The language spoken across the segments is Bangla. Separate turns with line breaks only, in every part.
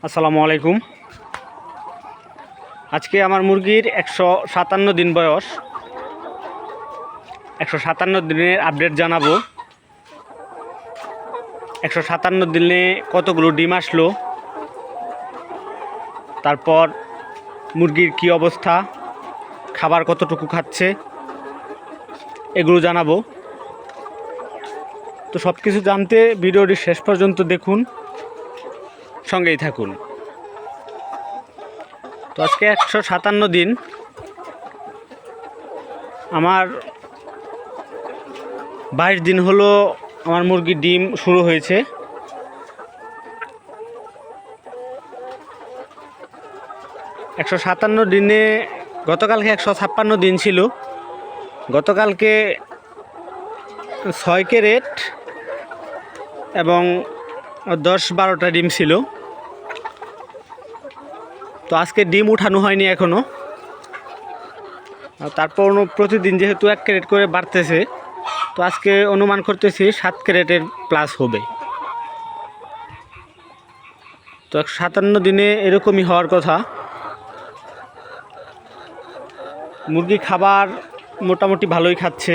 আসসালামু আলাইকুম। আজকে আমার মুরগির 157 দিন বয়স। 157 দিনের আপডেট জানাবো। 157 দিনে কতগুলো ডিম আসলো, তারপর মুরগির কি অবস্থা, খাবার কতটুকু খাচ্ছে, এগুলো জানাবো। তো সব কিছু জানতে ভিডিওটি শেষ পর্যন্ত দেখুন, সঙ্গেই থাকুন। তো আজকে 157 দিন। আমার 22 দিন হলো আমার মুরগির ডিম শুরু হয়েছে। একশো 57 দিনে গতকালকে 156 দিন ছিল। গতকালকে 6 ক্যারেট এবং 10-12টা ডিম ছিল। তো আজকে ডিম উঠানো হয়নি এখনও। তারপর প্রতিদিন যেহেতু 1 ক্যারেট করে বাড়তেছে, তো আজকে অনুমান করতেছি 7 ক্যারেটের প্লাস হবে। তো 157 দিনে এরকমই হওয়ার কথা। মুরগি খাবার মোটামুটি ভালোই খাচ্ছে।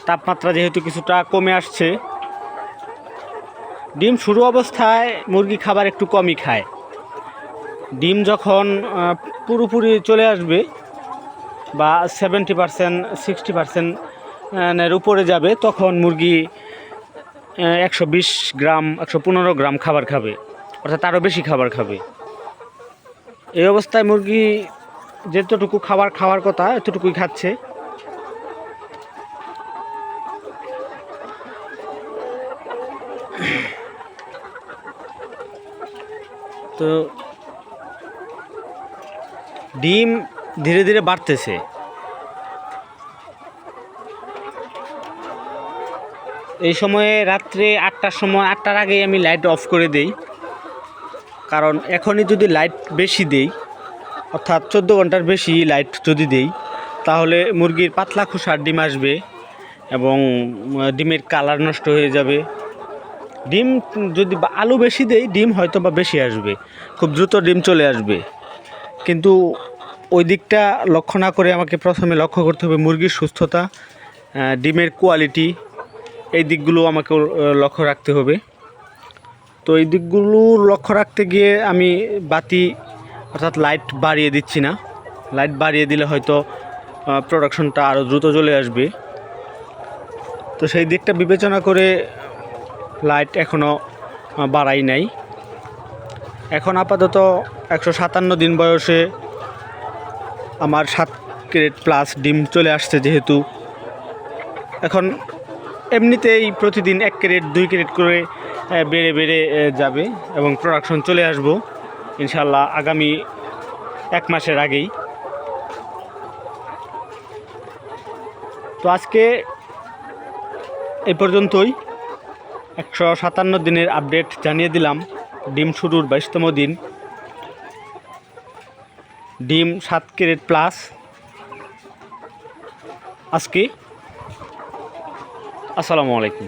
তাপমাত্রা যেহেতু কিছুটা কমে আসছে, ডিম শুরু অবস্থায় মুরগি খাবার একটু কমই খায়। ডিম যখন পুরোপুরি চলে আসবে বা 70%, 60% উপরে যাবে, তখন মুরগি 120 গ্রাম, 115 গ্রাম খাবার খাবে, অর্থাৎ আরও বেশি খাবার খাবে। এই অবস্থায় মুরগি যতটুকু খাবার খাওয়ার কথা এতটুকুই খাচ্ছে। তো ডিম ধীরে ধীরে বাড়তেছে। এই সময়ে রাত্রে 8টার সময়, 8টার আগেই আমি লাইট অফ করে দেই। কারণ এখনই যদি লাইট বেশি দেই, অর্থাৎ 14 ঘন্টার বেশি লাইট যদি দেই, তাহলে মুরগির পাতলা খোসার ডিম আসবে এবং ডিমের কালার নষ্ট হয়ে যাবে। ডিম যদি আলু বেশি দেই, ডিম হয়তো বা বেশি আসবে, খুব দ্রুত ডিম চলে আসবে। কিন্তু ওই দিকটা লক্ষ্য না করে আমাকে প্রথমে লক্ষ্য করতে হবে মুরগির সুস্থতা, ডিমের কোয়ালিটি, এই দিকগুলো আমাকে লক্ষ্য রাখতে হবে। তো এই দিকগুলো লক্ষ্য রাখতে গিয়ে আমি বাতি অর্থাৎ লাইট বাড়িয়ে দিচ্ছি না। লাইট বাড়িয়ে দিলে হয়তো প্রোডাকশনটা আরও দ্রুত চলে আসবে। তো সেই দিকটা বিবেচনা করে লাইট এখনও বাড়াই নাই। এখন আপাতত 157 দিন বয়সে আমার 7 ক্যারেট প্লাস ডিম চলে আসছে। যেহেতু এখন এমনিতেই প্রতিদিন 1 ক্যারেট 2 ক্যারেট করে বেড়ে বেড়ে যাবে এবং প্রোডাকশন চলে আসবো ইনশাল্লাহ আগামী 1 মাসের আগেই। তো আজকে এই পর্যন্তই। 157 দিনের আপডেট জানিয়ে দিলাম। ডিম শুরুর 22তম দিন, ডিম 7 ক্যারেট প্লাস আজকে। আসসালামু আলাইকুম।